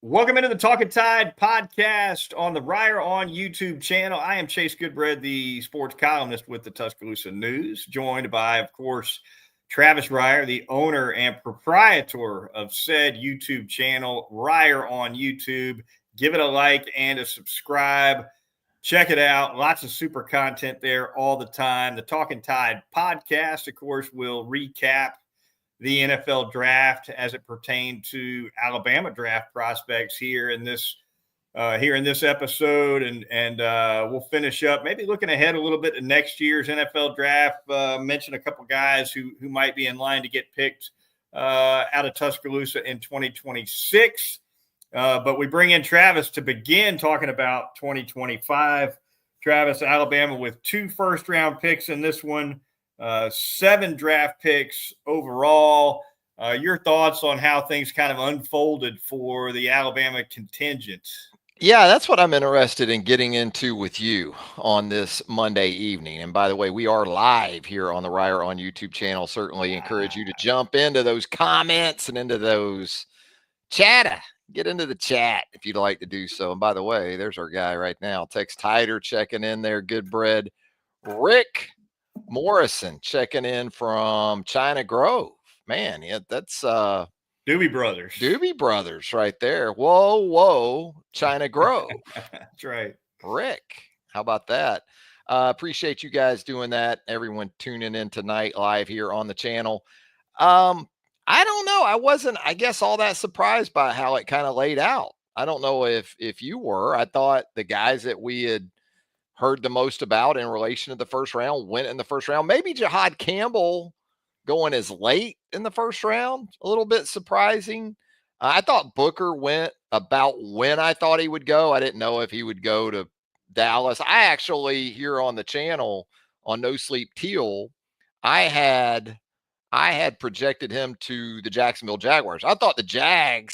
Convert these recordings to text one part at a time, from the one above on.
Welcome into the Talkin Tide podcast on the Reier on YouTube channel. I am Chase Goodbread, the sports columnist with the Tuscaloosa News, joined by, of course, Travis Reier, the owner and proprietor of said YouTube channel, Reier on YouTube. Give it a like and a subscribe. Check it out. Lots of super content there all the time. The Talkin Tide podcast, of course, will recap the NFL draft as it pertained to Alabama draft prospects here in this episode, and we'll finish up maybe looking ahead a little bit to next year's NFL draft. Mention a couple guys who might be in line to get picked out of Tuscaloosa in 2026. But we bring in Travis to begin talking about 2025. Travis, Alabama with 2 first-round picks in this one. 7 draft picks overall. Your thoughts on how things kind of unfolded for the Alabama contingent? Yeah, that's what I'm interested in getting into with you on this Monday evening. And by the way, we are live here on the Reier on YouTube channel. Certainly encourage you to jump into those comments and into those chatter. Get into the chat if you'd like to do so. And by the way, there's our guy right now. Tex Tider checking in there. Goodbread. Rick Morrison checking in from China Grove. Man, yeah, that's Doobie Brothers. Doobie Brothers right there. Whoa, China Grove. That's right. Rick, how about that? Appreciate you guys doing that. Everyone tuning in tonight live here on the channel. I don't know. I wasn't, I guess, all that surprised by how it kind of laid out. I don't know if you were. I thought the guys that we had heard the most about in relation to the first round went in the first round. Maybe Jihad Campbell going as late in the first round, a little bit surprising. I thought Booker went about when I thought he would go. I didn't know if he would go to Dallas. I actually, here on the channel on No Sleep Teal, I had projected him to the Jacksonville Jaguars. I thought the Jags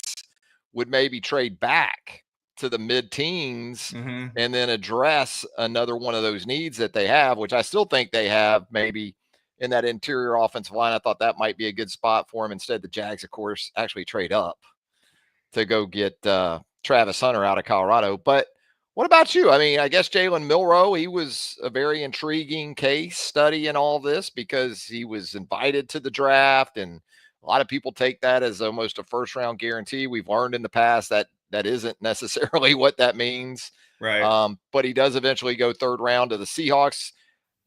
would maybe trade back to the mid-teens and then address another one of those needs that they have, which I still think they have maybe in that interior offensive line. I thought that might be a good spot for him. Instead, the Jags, of course, actually trade up to go get Travis Hunter out of Colorado. But what about you? I mean, I guess Jalen Milroe, he was a very intriguing case study in all this because he was invited to the draft, and a lot of people take that as almost a first-round guarantee. We've learned in the past that isn't necessarily what that means. Right. But he does eventually go third round to the Seahawks.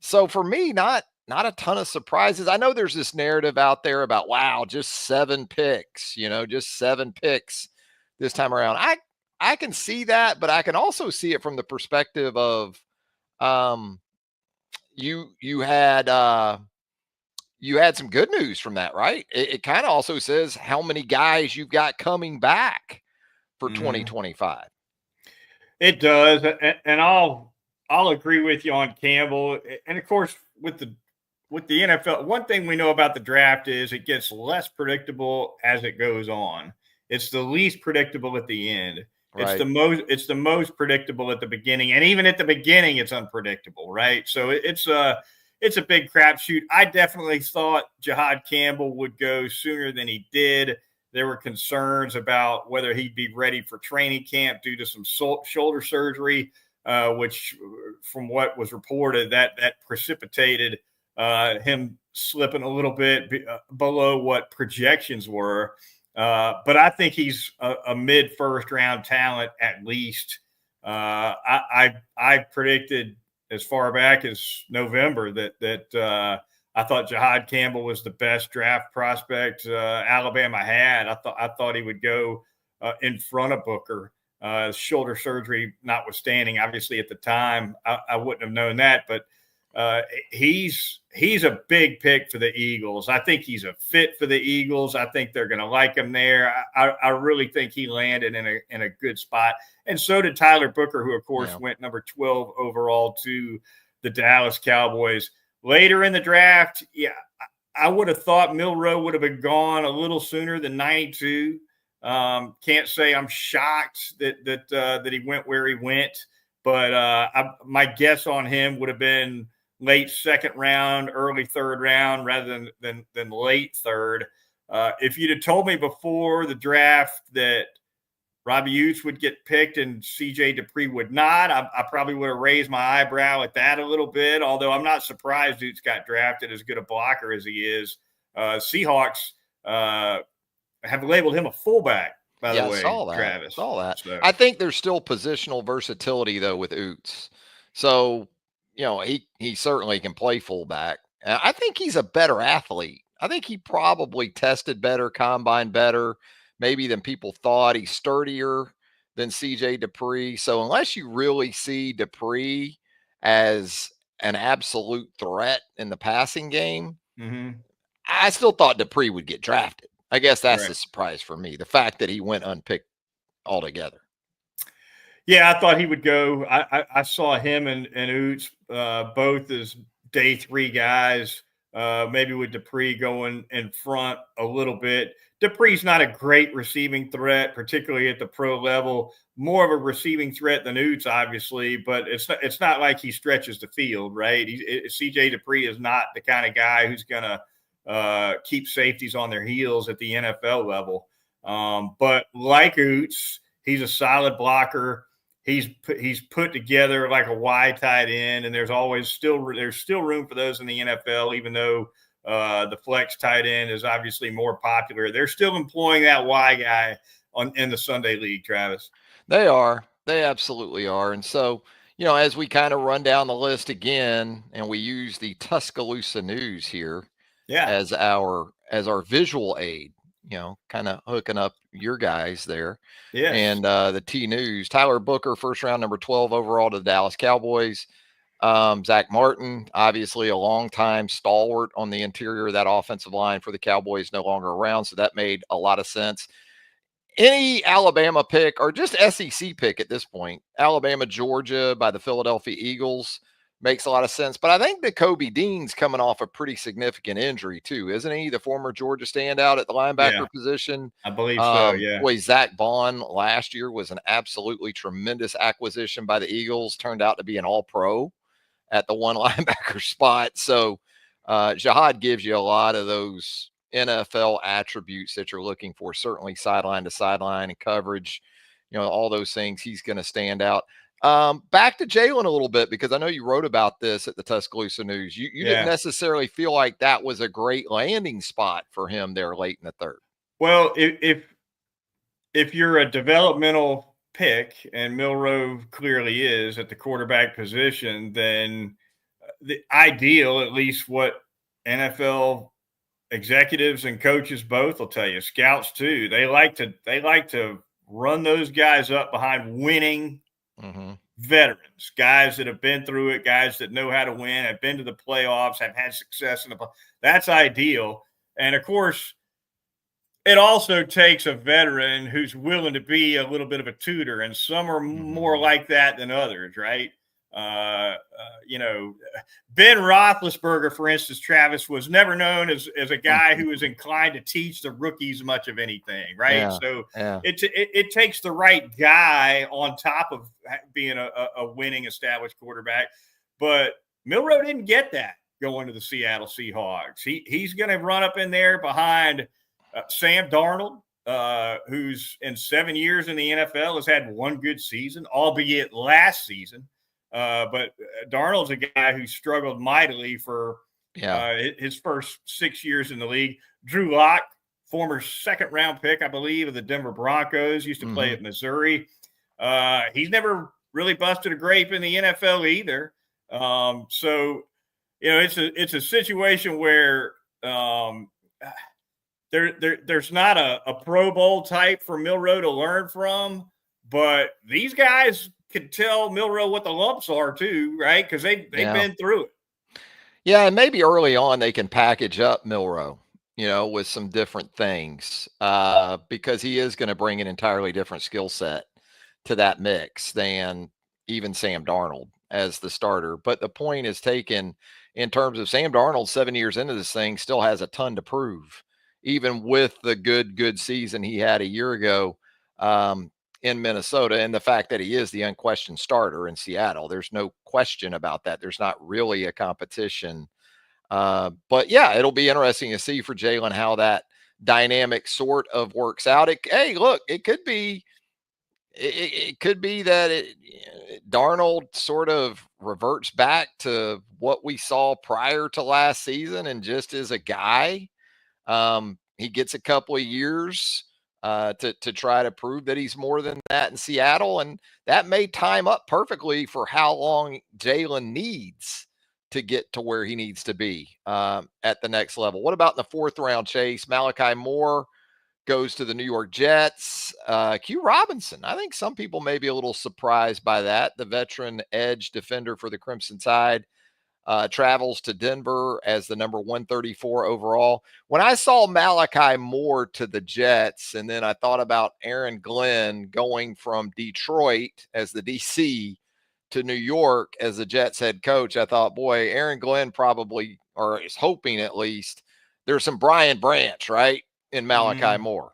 So for me, not a ton of surprises. I know there's this narrative out there about, wow, just 7 picks, just 7 picks this time around. I can see that, but I can also see it from the perspective of you had some good news from that, right? It kind of also says how many guys you've got coming back for 2025. It does, and I'll agree with you on Campbell. And of course, with the NFL, one thing we know about the draft is it gets less predictable as it goes on. It's the least predictable at the end. Right. It's the most predictable at the beginning, and even at the beginning, it's unpredictable, right? So it's a big crapshoot. I definitely thought Jihad Campbell would go sooner than he did. There were concerns about whether he'd be ready for training camp due to some shoulder surgery, which, from what was reported, that precipitated him slipping a little bit below what projections were. But I think he's a mid-first round talent at least. I predicted as far back as November that I thought Jihad Campbell was the best draft prospect Alabama had. I thought he would go in front of Booker, shoulder surgery notwithstanding. Obviously, at the time, I wouldn't have known that, but he's a big pick for the Eagles. I think he's a fit for the Eagles. I think they're going to like him there. I really think he landed in a good spot, and so did Tyler Booker, who of course went number 12 overall to the Dallas Cowboys. Later in the draft, I would have thought Milroe would have been gone a little sooner than 92. Can't say I'm shocked that he went where he went, but my guess on him would have been late second round, early third round, rather than late third. If you'd have told me before the draft that Robbie Utes would get picked and CJ Dupree would not. I probably would have raised my eyebrow at that a little bit, although I'm not surprised Utes got drafted, as good a blocker as he is. Seahawks have labeled him a fullback, by the Yeah, I way, saw that. Travis. Saw that. So, I think there's still positional versatility though with Utes. So, he certainly can play fullback. I think he's a better athlete. I think he probably tested better, combine better, maybe than people thought. He's sturdier than CJ Dupree. So unless you really see Dupree as an absolute threat in the passing game, I still thought Dupree would get drafted. I guess that's the surprise for me. The fact that he went unpicked altogether. Yeah, I thought he would go. I saw him and Utes both as day 3 guys, maybe with Dupree going in front a little bit. Dupree's not a great receiving threat, particularly at the pro level. More of a receiving threat than Utes, obviously, but it's not like he stretches the field, right? CJ Dupree is not the kind of guy who's going to keep safeties on their heels at the NFL level. But like Utes, he's a solid blocker. He's put together like a Y tight end, and there's still room for those in the NFL, even though the flex tight end is obviously more popular. They're still employing that Y guy in the Sunday league, Travis. They are. They absolutely are. And so, as we kind of run down the list again, and we use the Tuscaloosa News here as our visual aid, kind of hooking up your guys there. Yes. And the T News, Tyler Booker, first round, number 12 overall to the Dallas Cowboys. Zach Martin, obviously a longtime stalwart on the interior of that offensive line for the Cowboys, no longer around. So that made a lot of sense. Any Alabama pick or just SEC pick at this point, Alabama, Georgia by the Philadelphia Eagles makes a lot of sense. But I think that Kobe Dean's coming off a pretty significant injury too, isn't he? The former Georgia standout at the linebacker position. I believe so, yeah. Boy, Zach Bond last year was an absolutely tremendous acquisition by the Eagles. Turned out to be an all-pro at the one linebacker spot. So Jihad gives you a lot of those NFL attributes that you're looking for, certainly sideline to sideline and coverage, all those things. He's going to stand out. Back to Jalen a little bit, because I know you wrote about this at the Tuscaloosa News. You didn't necessarily feel like that was a great landing spot for him there late in the third. Well, if you're a developmental pick, and Milroe clearly is at the quarterback position, then the ideal, at least what NFL executives and coaches both will tell you, scouts too, they like to run those guys up behind winning veterans, guys that have been through it, guys that know how to win, have been to the playoffs, have had success in the that's ideal. And of course, it also takes a veteran who's willing to be a little bit of a tutor, and some are more like that than others, right? Ben Roethlisberger, for instance, Travis, was never known as a guy who was inclined to teach the rookies much of anything, right? Yeah, so yeah. It takes the right guy on top of being a winning established quarterback. But Milroe didn't get that going to the Seattle Seahawks. He's going to run up in there behind Sam Darnold, who's in 7 years in the NFL has had one good season, albeit last season. But Darnold's a guy who struggled mightily for his first 6 years in the league. Drew Lock, former second-round pick, I believe, of the Denver Broncos, used to play at Missouri. He's never really busted a grape in the NFL either. So, it's a situation where there's not a Pro Bowl type for Milroe to learn from, but these guys could tell Milroe what the lumps are too, right? Because they've been through it. Yeah, and maybe early on they can package up Milroe, with some different things, because he is going to bring an entirely different skill set to that mix than even Sam Darnold as the starter. But the point is taken in terms of Sam Darnold, 7 years into this thing, still has a ton to prove, even with the good season he had a year ago in Minnesota, and the fact that he is the unquestioned starter in Seattle. There's no question about that. There's not really a competition. But yeah, it'll be interesting to see for Jalen how that dynamic sort of works out. It could be it could be that Darnold sort of reverts back to what we saw prior to last season and just is a guy. He gets a couple of years to try to prove that he's more than that in Seattle, and that may time up perfectly for how long Jalen needs to get to where he needs to be at the next level. What about in the fourth round, Chase? Malachi Moore goes to the New York Jets. Q Robinson, I think some people may be a little surprised by that. The veteran edge defender for the Crimson Tide travels to Denver as the number 134 overall. When I saw Malachi Moore to the Jets, and then I thought about Aaron Glenn going from Detroit as the DC to New York as the Jets head coach, I thought, boy, Aaron Glenn probably, or is hoping at least, there's some Brian Branch, right, in Malachi Moore.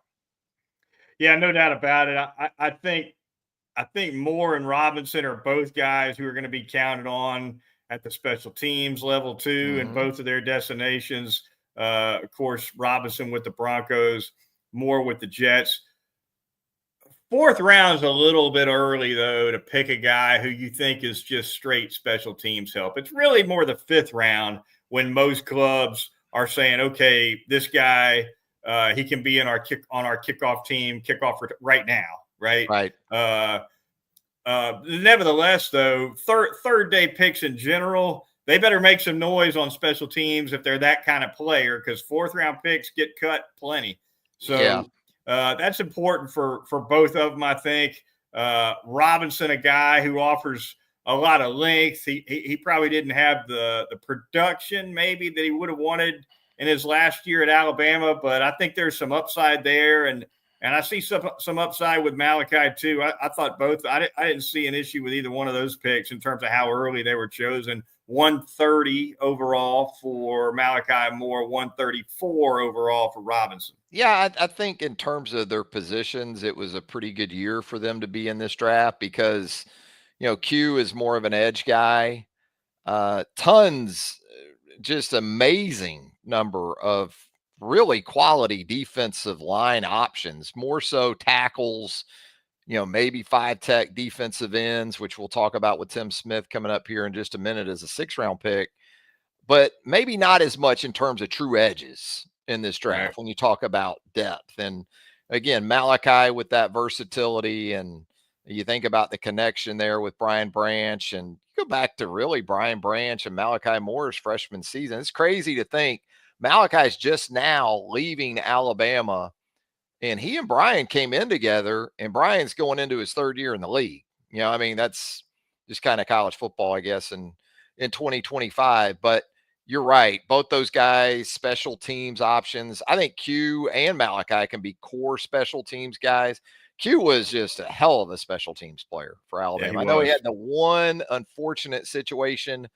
Yeah, no doubt about it. I think Moore and Robinson are both guys who are going to be counted on at the special teams level too, in both of their destinations. Of course, Robinson with the Broncos, Moore with the Jets. Fourth round is a little bit early, though, to pick a guy who you think is just straight special teams help. It's really more the fifth round when most clubs are saying, okay, this guy, he can be on our kickoff team, kickoff for right now, right? Right. Nevertheless, though, third day picks in general, they better make some noise on special teams if they're that kind of player, because fourth round picks get cut plenty. So that's important for both of them, I think. Robinson, a guy who offers a lot of length. He probably didn't have the production maybe that he would have wanted in his last year at Alabama, but I think there's some upside there, and I see some upside with Malachi too. I thought both. I didn't see an issue with either one of those picks in terms of how early they were chosen. 130 overall for Malachi Moore, 134 overall for Robinson. Yeah, I think in terms of their positions, it was a pretty good year for them to be in this draft because, Q is more of an edge guy. Just amazing number of really quality defensive line options, more so tackles, maybe 5-tech defensive ends, which we'll talk about with Tim Smith coming up here in just a minute as a 6th-round pick, but maybe not as much in terms of true edges in this draft Right. when you talk about depth. And again, Malachi with that versatility, and you think about the connection there with Brian Branch, and you go back to really Brian Branch and Malachi Moore's freshman season. It's crazy to think Malachi's just now leaving Alabama, and he and Brian came in together, and Brian's going into his 3rd year in the league. That's just kind of college football, I guess, in 2025. But you're right. Both those guys, special teams options. I think Q and Malachi can be core special teams guys. Q was just a hell of a special teams player for Alabama. Yeah, I know he had the one unfortunate situation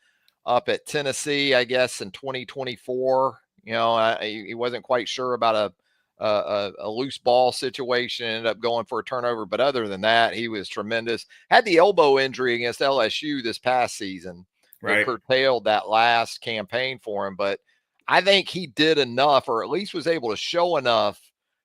up at Tennessee, I guess, in 2024. He wasn't quite sure about a loose ball situation, ended up going for a turnover. But other than that, he was tremendous. Had the elbow injury against LSU this past season. Right. That curtailed that last campaign for him. But I think he did enough, or at least was able to show enough,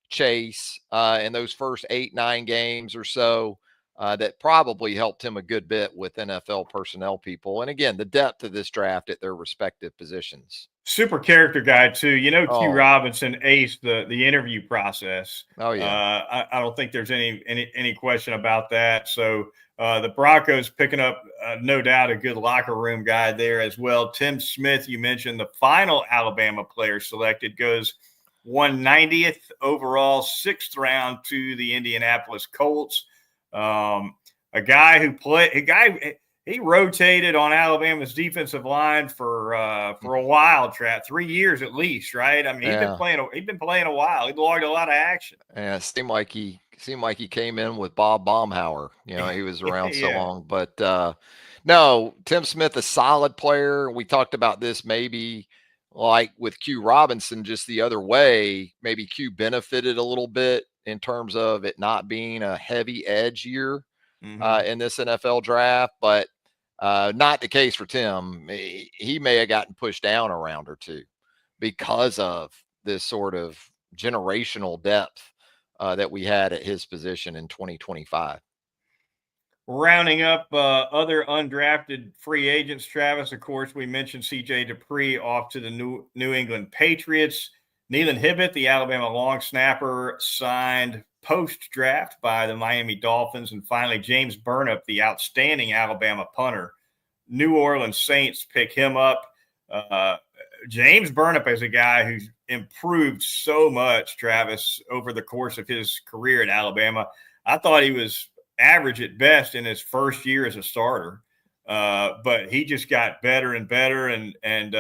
Chase, in those first 8-9 games or so, that probably helped him a good bit with NFL personnel people. And again, the depth of this draft at their respective positions. Super character guy too. Q Robinson aced the interview process. Oh yeah. I don't think there's any question about that. So the Broncos picking up, no doubt, a good locker room guy there as well. Tim Smith, you mentioned, the final Alabama player selected, goes 190th overall, 6th round to the Indianapolis Colts. A guy who he rotated on Alabama's defensive line for a while, 3 years at least, right? I mean, he's been playing a while. He logged a lot of action. Yeah, it seemed like he came in with Bob Baumhauer. He was around so long. But no, Tim Smith, a solid player. We talked about this maybe like with Q Robinson, just the other way. Maybe Q benefited a little bit in terms of it not being a heavy edge year in this NFL draft, but not the case for Tim. He may have gotten pushed down a round or two because of this sort of generational depth that we had at his position in 2025. Rounding up other undrafted free agents, Travis, of course, we mentioned C.J. Dupree off to the New England Patriots. Nealon Hibbett, the Alabama long snapper, signed post-draft by the Miami Dolphins. And finally, James Burnip, the outstanding Alabama punter. New Orleans Saints pick him up. James Burnip is a guy who's improved so much, Travis, over the course of his career at Alabama. I thought he was average at best in his first year as a starter. But he just got better and better. And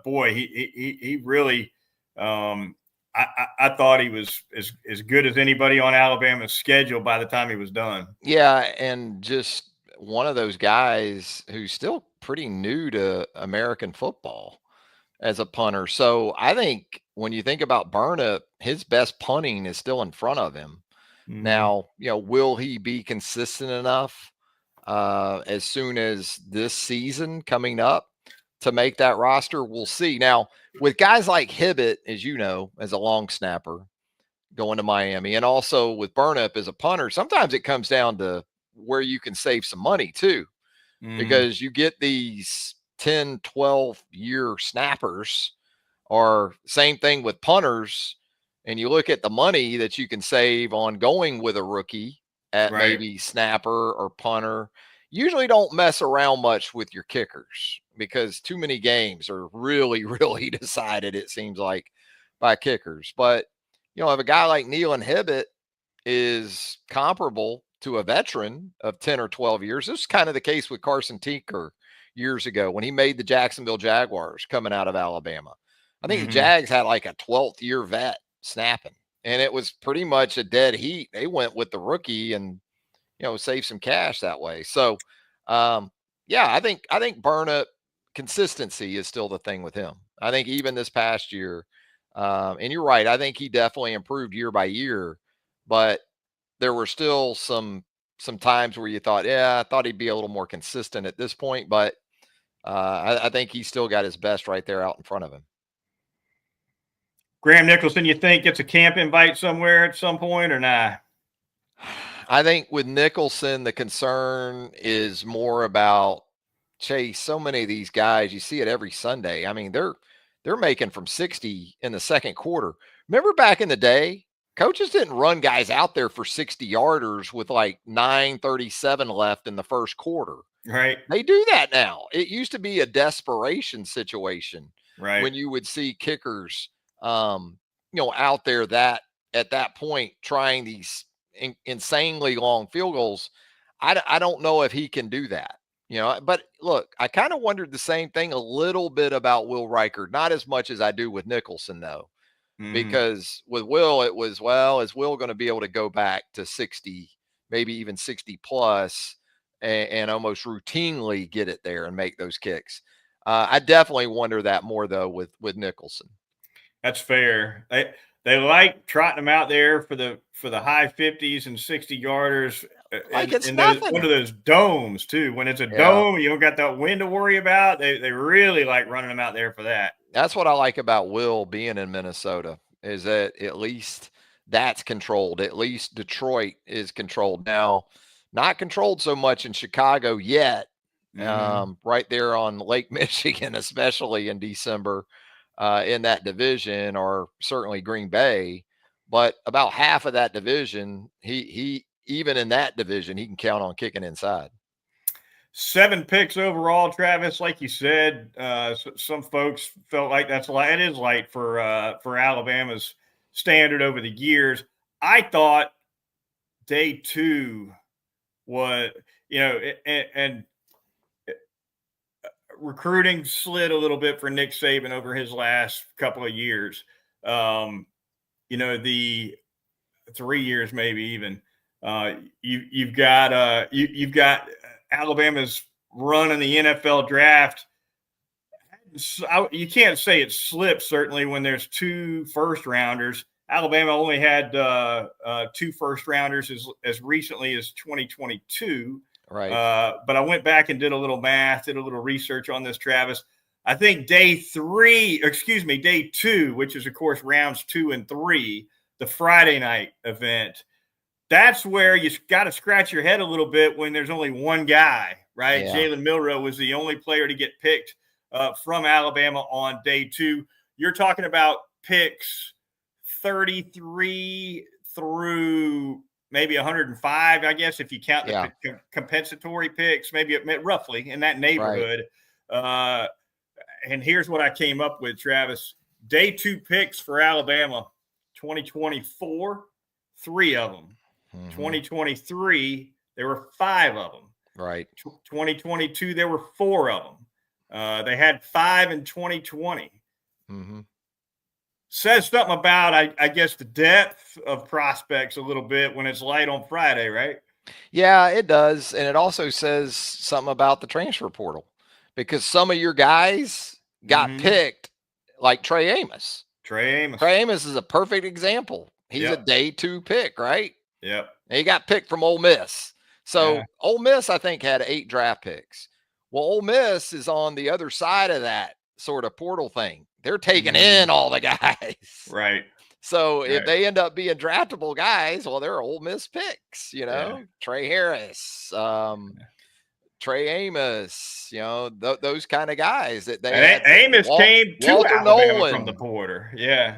boy, he really, I thought he was as good as anybody on Alabama's schedule by the time he was done. Yeah. And just one of those guys who's still pretty new to American football as a punter. So I think when you think about Burnip, his best punting is still in front of him. Mm-hmm. Now, will he be consistent enough as soon as this season coming up to make that roster? We'll see. Now, with guys like Hibbett, as you know, as a long snapper going to Miami, and also with Burnip as a punter, sometimes it comes down to where you can save some money too, because you get these 10, 12-year snappers, or same thing with punters. And you look at the money that you can save on going with a rookie at maybe snapper or punter. Usually don't mess around much with your kickers, because too many games are really, really decided, it seems like, by kickers. But, if a guy like Nealon Hibbett is comparable to a veteran of 10 or 12 years, this is kind of the case with Carson Tinker years ago when he made the Jacksonville Jaguars coming out of Alabama. I think the Jags had like a 12th year vet snapping, and it was pretty much a dead heat. They went with the rookie and save some cash that way. So I think Burnip, consistency is still the thing with him. I think even this past year, and you're right, I think he definitely improved year by year, but there were still some times where you thought, I thought he'd be a little more consistent at this point, but I think he's still got his best right there out in front of him. Graham Nicholson, you think gets a camp invite somewhere at some point or not? I think with Nicholson, the concern is more about Chase. So many of these guys, you see it every Sunday. I mean, they're making from 60 in the second quarter. Remember back in the day, coaches didn't run guys out there for 60-yarders with like 9:37 left in the first quarter. Right. They do that now. It used to be a desperation situation, right, when you would see kickers out there that at that point trying these insanely long field goals. I don't know if he can do that, but look, I kind of wondered the same thing a little bit about Will Reichard, not as much as I do with Nicholson though, because with Will, it was, is Will going to be able to go back to 60, maybe even 60 plus and almost routinely get it there and make those kicks? I definitely wonder that more though with Nicholson. That's fair. They like trotting them out there for the high 50s and 60-yarders. Like it's nothing. One of those domes too. When it's a dome, you don't got that wind to worry about. They really like running them out there for that. That's what I like about Will being in Minnesota, is that at least that's controlled. At least Detroit is controlled now. Not controlled so much in Chicago yet. Right there on Lake Michigan, especially in December, in that division, or certainly Green Bay. But about half of that division, he even in that division, he can count on kicking inside. 7 picks overall, Travis. Like you said, some folks felt like that's light. It is light for Alabama's standard over the years. I thought day 2 was, and recruiting slid a little bit for Nick Saban over his last couple of years. The 3 years, maybe even. You've got Alabama's run in the NFL draft. You can't say it slipped, certainly, when there's 2 first-rounders. Alabama only had 2 first-rounders as recently as 2022. Right. But I went back and did a little math, did a little research on this, Travis. I think day 2, which is, of course, rounds 2 and 3, the Friday night event, that's where you got to scratch your head a little bit when there's only one guy, right? Yeah. Jalen Milroe was the only player to get picked from Alabama on day 2. You're talking about picks 33 through maybe 105, I guess, if you count the compensatory picks, maybe roughly in that neighborhood. Right. And here's what I came up with, Travis. Day 2 picks for Alabama, 2024, 3 of them. 2023, there were 5 of them. Right. 2022, there were 4 of them. They had 5 in 2020. Says something about, I guess, the depth of prospects a little bit when it's light on Friday, right? Yeah, it does. And it also says something about the transfer portal, because some of your guys got picked, like Trey Amos. Trey Amos is a perfect example. He's a day 2 pick, right? Yep. And he got picked from Ole Miss. So Ole Miss, I think, had 8 draft picks. Well, Ole Miss is on the other side of that sort of portal thing. They're taking in all the guys. Right. So if they end up being draftable guys, well, they're Ole Miss picks, you know, Trey Harris, Trey Amos, you know, those kind of guys that they had. Amos came to Walter Alabama Nolan from the border. Yeah,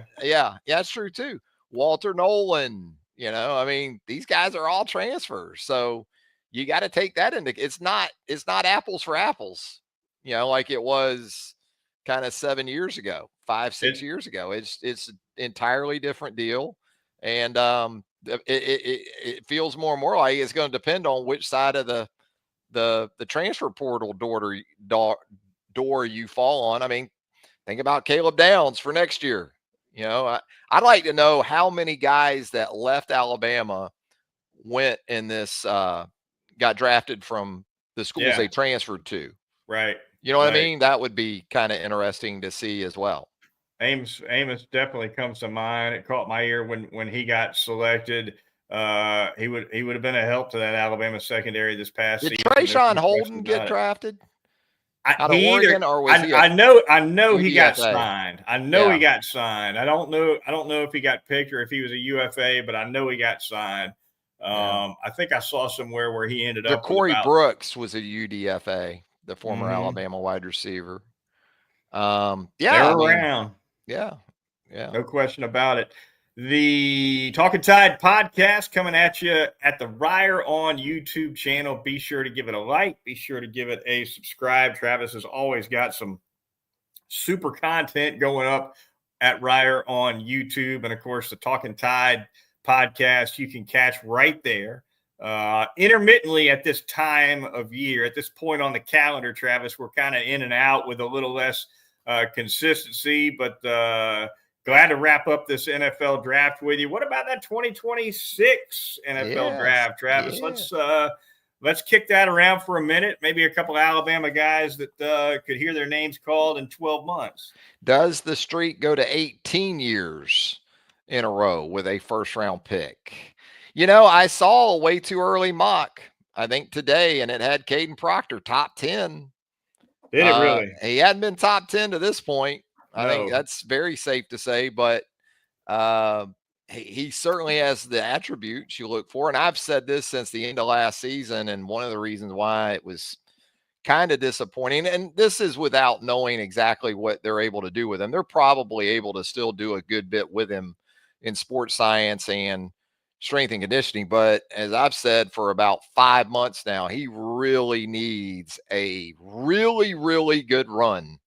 that's true too. Walter Nolan, you know, I mean, these guys are all transfers, so you got to take that into. It's not apples for apples, you know, like it was kind of 7 years ago, 5-6 years ago. It's an entirely different deal, and it feels more and more like it's going to depend on which side of the transfer portal door you fall on. I mean, think about Caleb Downs for next year. You know, I'd like to know how many guys that left Alabama went in this, got drafted from the schools they transferred to. Right. You know what I mean? That would be kind of interesting to see as well. Amos definitely comes to mind. It caught my ear when he got selected. He would have been a help to that Alabama secondary this past season. Did Trayshawn Holden get drafted? Out of Oregon, or was he? I know he got signed. I know he got signed. I don't know if he got picked or if he was a UFA, but I know he got signed. I think I saw somewhere where he ended up. Corey Brooks was a UDFA, the former Alabama wide receiver. They're around. Yeah. No question about it. The Talkin Tide podcast coming at you at the Reier on YouTube channel. Be sure to give it a like. Be sure to give it a subscribe. Travis has always got some super content going up at Reier on YouTube. And, of course, the Talkin Tide podcast you can catch right there. Intermittently at this time of year, at this point on the calendar, Travis, we're kind of in and out with a little less consistency, but glad to wrap up this NFL draft with you. What about that 2026 NFL draft, Travis? Let's kick that around for a minute. Maybe a couple of Alabama guys that could hear their names called in 12 months. Does the streak go to 18 years in a row with a first-round pick? You know, I saw a way too early mock, I think today, and it had Caden Proctor top 10. Did it really? He hadn't been top 10 to this point. I think that's very safe to say, but he certainly has the attributes you look for. And I've said this since the end of last season, and one of the reasons why it was kind of disappointing, and this is without knowing exactly what they're able to do with him. They're probably able to still do a good bit with him in sports science and strength and conditioning. But as I've said for about 5 months now, he really needs a really, really good run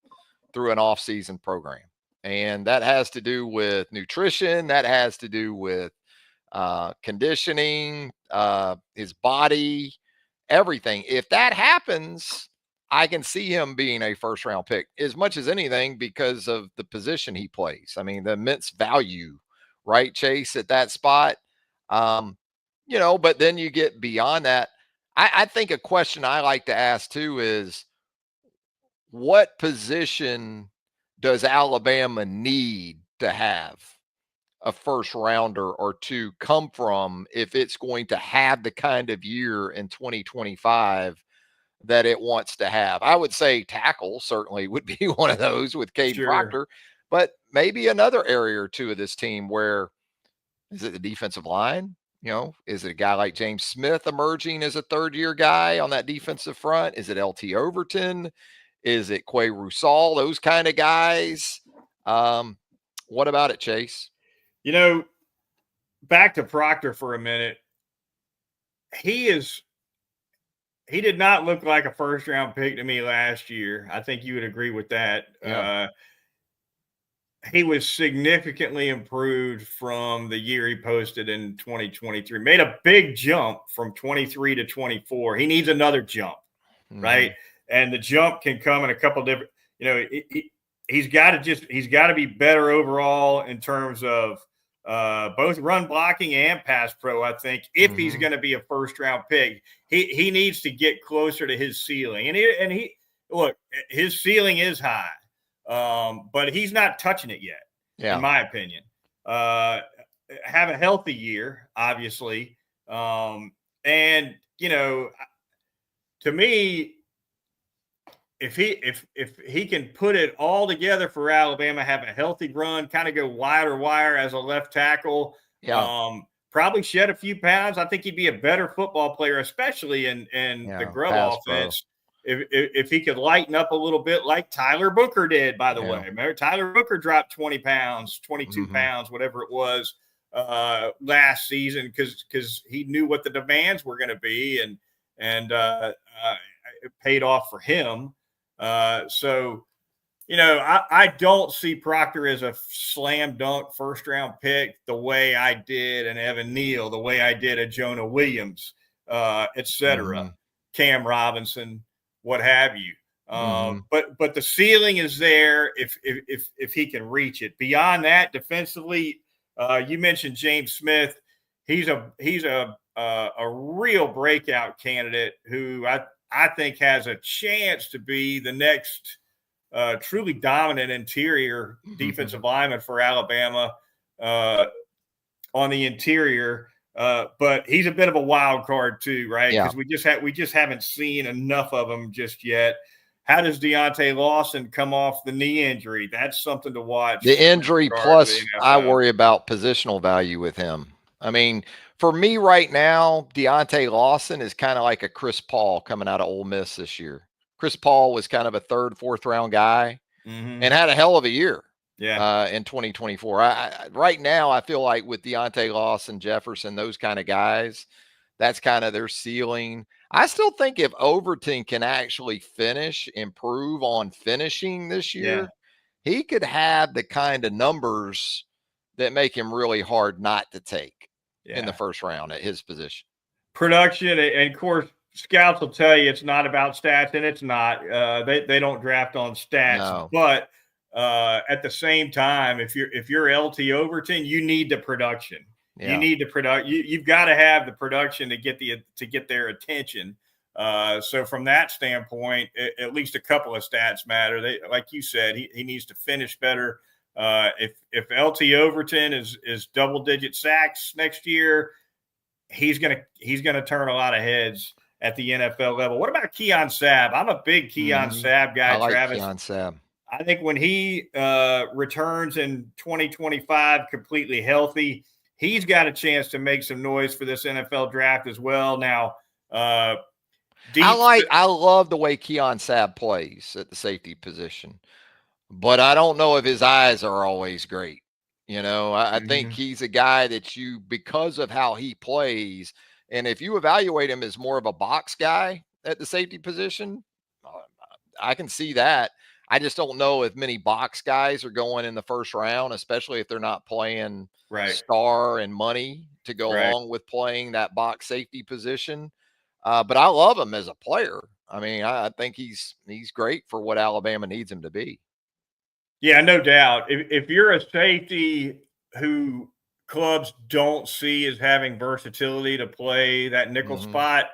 through an off-season program. And that has to do with nutrition. That has to do with conditioning, his body, everything. If that happens, I can see him being a first-round pick as much as anything because of the position he plays. I mean, the immense value, right, Chase, at that spot. You know, but then you get beyond that. I think a question I like to ask too is, what position does Alabama need to have a first rounder or two come from if it's going to have the kind of year in 2025 that it wants to have? I would say tackle certainly would be one of those with Caden Proctor, but maybe another area or two of this team where, is it the defensive line? Is it a guy like James Smith emerging as a third-year guy on that defensive front? Is it LT Overton? Is it Quay Rusal? Those kind of guys. What about it, Chase? Back to Proctor for a minute. He did not look like a first-round pick to me last year. I think you would agree with that. Yeah. He was significantly improved from the year he posted in 2023. Made a big jump from 23 to 24. He needs another jump, right? And the jump can come in a couple different. He's got to be better overall in terms of both run blocking and pass pro. I think if he's going to be a first round pick, he needs to get closer to his ceiling. And he look, his ceiling is high. But he's not touching it yet, in my opinion. Have a healthy year, obviously. And to me, if he can put it all together for Alabama, have a healthy run, kind of go wider wire as a left tackle, probably shed a few pounds, I think he'd be a better football player, especially in the Grub offense. If he could lighten up a little bit like Tyler Booker did, by the way. Remember, Tyler Booker dropped 20 pounds, 22 pounds, whatever it was last season because he knew what the demands were going to be and it paid off for him. So, I don't see Proctor as a slam dunk first round pick the way I did an Evan Neal, the way I did a Jonah Williams, et cetera, Cam Robinson, what have you. But the ceiling is there if he can reach it. Beyond that, defensively, you mentioned James Smith. He's a real breakout candidate who I think has a chance to be the next truly dominant interior defensive lineman for Alabama on the interior. But he's a bit of a wild card too, right? Because we just haven't seen enough of him just yet. How does Deontay Lawson come off the knee injury? That's something to watch. The injury plus I worry about positional value with him. I mean, for me right now, Deontay Lawson is kind of like a Chris Paul coming out of Ole Miss this year. Chris Paul was kind of a third, fourth round guy and had a hell of a year. In 2024. Right now, I feel like with Deontay Lawson, Jefferson, those kind of guys, that's kind of their ceiling. I still think if Overton can actually improve on finishing this year, he could have the kind of numbers that make him really hard not to take in the first round at his position. Production, and of course, scouts will tell you it's not about stats, and it's not. They don't draft on stats, but at the same time, if you're LT Overton, you need the production. You need the you've got to have the production to get their attention. So from that standpoint, at least a couple of stats matter. Like you said, he needs to finish better. If LT Overton is double digit sacks next year, he's gonna turn a lot of heads at the NFL level. What about Keon Sabb? I'm a big Keon Sabb guy, I like Travis. Keon Sabb. I think when he returns in 2025 completely healthy, he's got a chance to make some noise for this NFL draft as well. Now, I love the way Keon Sabb plays at the safety position, but I don't know if his eyes are always great. I think he's a guy that because of how he plays, and if you evaluate him as more of a box guy at the safety position, I can see that. I just don't know if many box guys are going in the first round, especially if they're not playing star and money to go along with playing that box safety position. But I love him as a player. I mean, I think he's great for what Alabama needs him to be. Yeah, no doubt. If you're a safety who clubs don't see as having versatility to play that nickel spot,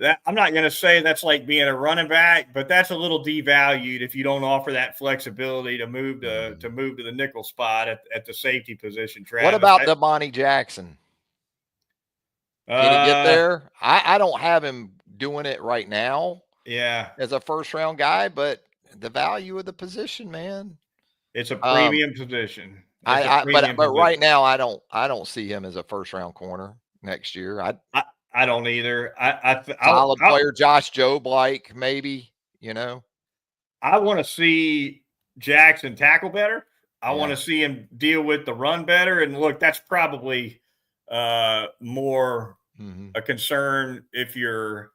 that I'm not going to say that's like being a running back, but that's a little devalued if you don't offer that flexibility to move to the nickel spot at the safety position. Travis, what about Damani Jackson? Can he get there? I don't have him doing it right now. As a first round guy, but the value of the position, man. It's a premium position. But right now I don't see him as a first round corner next year. I don't either. Solid player, Josh Jobe, like maybe, I want to see Jackson tackle better. I want to see him deal with the run better. And look, that's probably more a concern if you're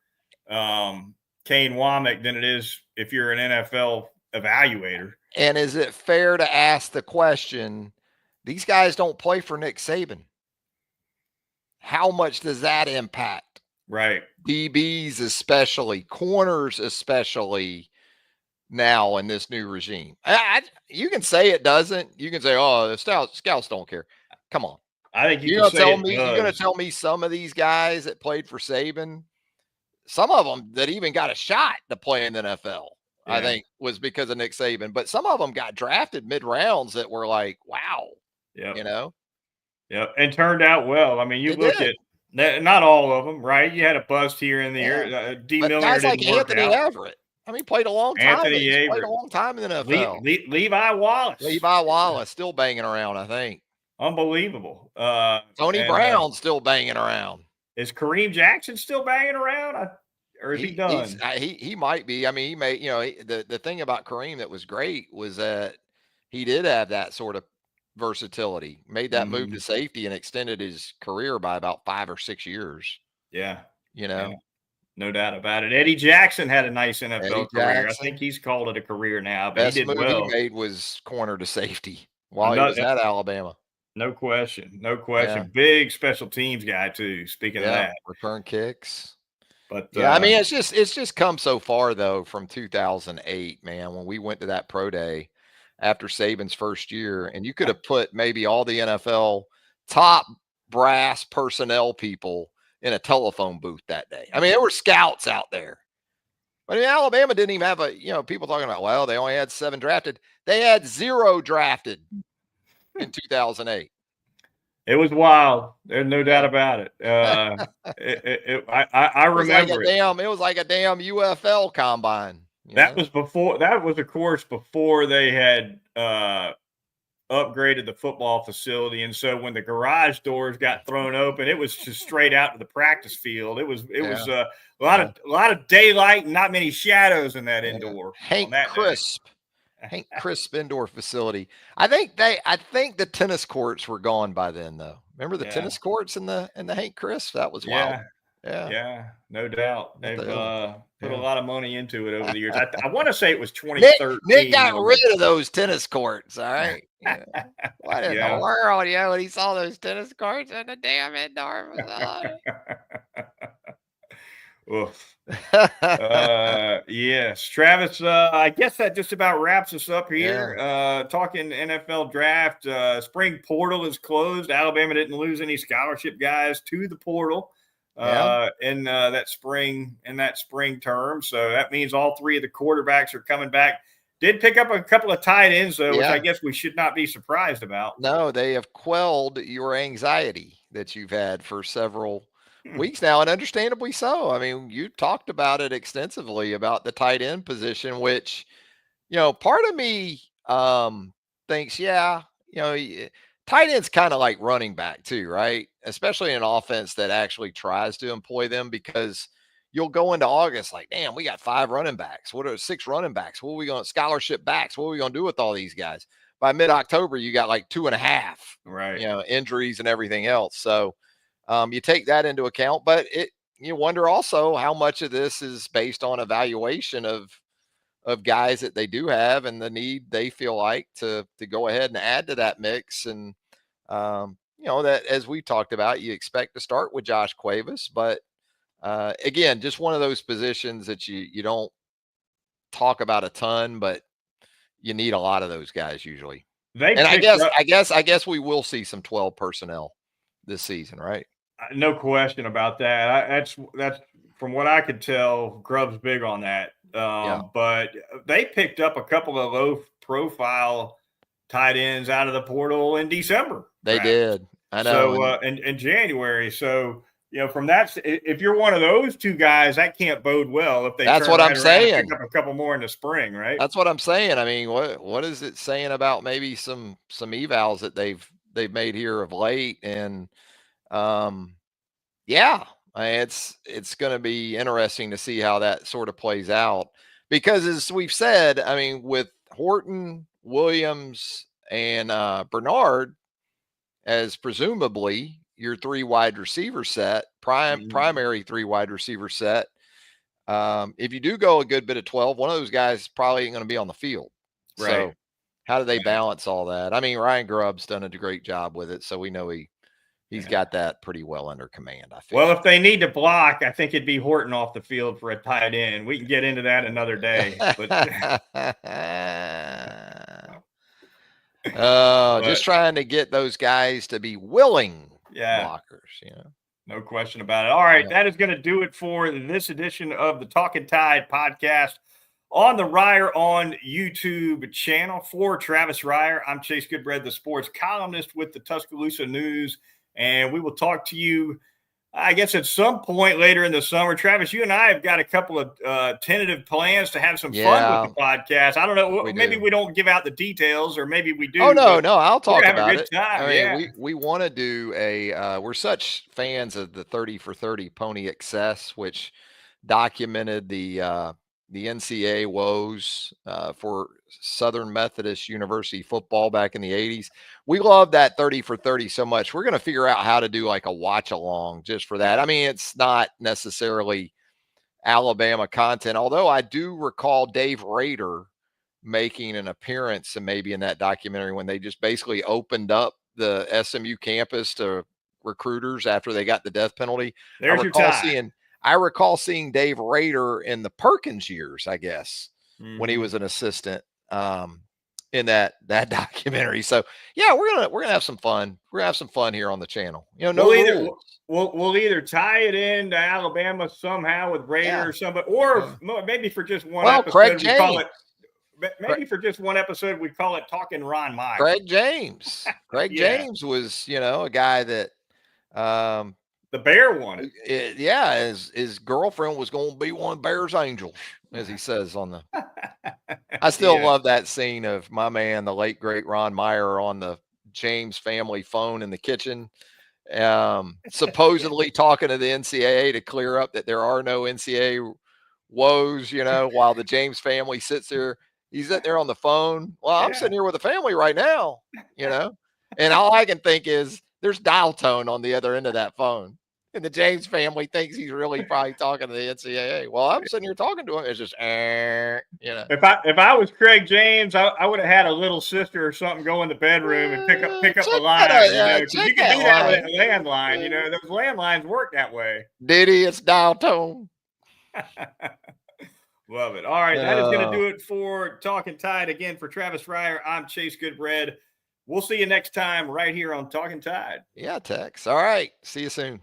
Kane Womack than it is if you're an NFL evaluator. And is it fair to ask the question, these guys don't play for Nick Saban? How much does that impact? Right. DBs especially, corners especially now in this new regime. You can say it doesn't. You can say, oh, the scouts don't care. Come on. I think you're going to tell me some of these guys that played for Saban, some of them that even got a shot to play in the NFL, I think was because of Nick Saban. But some of them got drafted mid-rounds that were like, wow. Yeah. Yeah. And turned out well. I mean, you look at not all of them, right? You had a bust here and there. D. Miller guys like Anthony Everett. I mean, played a long time. Played a long time in the NFL. Levi Wallace. Still banging around, I think. Unbelievable. Tony Brown still banging around. Is Kareem Jackson still banging around? Or is he done? He might be. I mean, he may, the thing about Kareem that was great was that he did have that sort of versatility, made that move to safety and extended his career by about 5 or 6 years. Yeah. Yeah, no doubt about it. Eddie Jackson had a nice NFL career. I think he's called it a career now. But best he did move well. he made was corner to safety while he was at Alabama. No question. Yeah. Big special teams guy too. Speaking of that, return kicks. But I mean, it's just come so far though from 2008, man, when we went to that pro day after Saban's first year, and you could have put maybe all the NFL top brass personnel people in a telephone booth that day. I mean, there were scouts out there. But Alabama didn't even have people talking about, well, they only had 7 drafted. They had 0 drafted in 2008. It was wild. There's no doubt about it. I remember it. It was like a damn UFL combine. That was, of course, before they had upgraded the football facility. And so when the garage doors got thrown open, it was just straight out to the practice field. It was a lot of daylight and not many shadows in that indoor. Hank Crisp indoor facility. I think the tennis courts were gone by then though. Remember the tennis courts in the Hank Crisp? That was wild. Yeah, no doubt. They've put a lot of money into it over the years. I want to say it was 2013. Nick got rid of those tennis courts. All right. What in the world? When he saw those tennis courts in the damn indoor facility. Oof. Yes, Travis. I guess that just about wraps us up here. Talking NFL draft. Spring portal is closed. Alabama didn't lose any scholarship guys to the portal in that spring term. So that means all 3 of the quarterbacks are coming back. Did pick up a couple of tight ends though, which I guess we should not be surprised about. No, they have quelled your anxiety that you've had for several weeks now, and understandably so. I mean, you talked about it extensively about the tight end position, which, part of me thinks, tight end's kind of like running back too, right? Especially in an offense that actually tries to employ them, because you'll go into August like, damn, we got 5 running backs. What are 6 running backs? What are we going to scholarship backs? What are we going to do with all these guys? By mid-October, you got like 2.5, right? Injuries and everything else. So you take that into account, but you wonder also how much of this is based on evaluation of guys that they do have and the need they feel like to go ahead and add to that mix. And, that as we talked about, you expect to start with Josh Cuevas, but again, just one of those positions that you don't talk about a ton, but you need a lot of those guys usually. I guess we will see some 12 personnel this season, right? No question about that. That's from what I could tell, Grubb's big on that. But they picked up a couple of low-profile tight ends out of the portal in December. They did. I know. So in January. So from that, if you're one of those two guys, that can't bode well if they That's turn what right I'm around saying. and pick up a couple more in the spring, right? That's what I'm saying. I mean, what is it saying about maybe some evals that they've made here of late? And yeah, it's going to be interesting to see how that sort of plays out, because as we've said, I mean, with Horton, Williams, and Bernard as presumably your 3 wide receiver set, primary 3 wide receiver set. If you do go a good bit of 12, one of those guys probably ain't going to be on the field. Right. So how do they balance all that? I mean, Ryan Grubb's done a great job with it, so we know he's got that pretty well under command, I feel. Well, if they need to block, I think it'd be Horton off the field for a tight end. We can get into that another day. But just trying to get those guys to be willing blockers, No question about it. All right, that is going to do it for this edition of the Talkin Tide podcast on the Reier on YouTube channel. For Travis Reier, I'm Chase Goodbread, the sports columnist with the Tuscaloosa News, and we will talk to you, I guess, at some point later in the summer. Travis, you and I have got a couple of tentative plans to have some fun with the podcast. I don't know. Maybe we don't give out the details, or maybe we do. Oh, no, I'll talk about it. Time. I mean, we want to do we're such fans of the 30 for 30 Pony Excess, which documented the NCAA woes for Southern Methodist University football back in the 80s. We love that 30 for 30 so much. We're going to figure out how to do like a watch along just for that. I mean, it's not necessarily Alabama content, although I do recall Dave Rader making an appearance and maybe in that documentary when they just basically opened up the SMU campus to recruiters after they got the death penalty. I recall seeing Dave Rader in the Perkins years, I guess, when he was an assistant in that documentary. So yeah, we're gonna have some fun. We're gonna have some fun here on the channel. We'll either tie it into Alabama somehow with Rader or somebody, or maybe for just one episode, Craig James. Call it. Maybe for just one episode, we call it Talking Ron Meyer. Craig James. James was, a guy that the Bear wanted. His girlfriend was going to be one of Bear's angels, as he says on the. I still love that scene of my man, the late great Ron Meyer, on the James family phone in the kitchen, supposedly talking to the NCAA to clear up that there are no NCAA woes. While the James family sits there. He's sitting there on the phone. Well, I'm sitting here with the family right now, and all I can think is there's dial tone on the other end of that phone. And the James family thinks he's really probably talking to the NCAA. Well, I'm sitting here talking to him. It's just, If I was Craig James, I would have had a little sister or something go in the bedroom and pick up the line. You can do that with a landline. Those landlines work that way. Diddy, it's dial tone. Love it. All right, that is going to do it for Talkin Tide. Again, for Travis Reier, I'm Chase Goodbread. We'll see you next time right here on Talkin Tide. Yeah, Tex. All right. See you soon.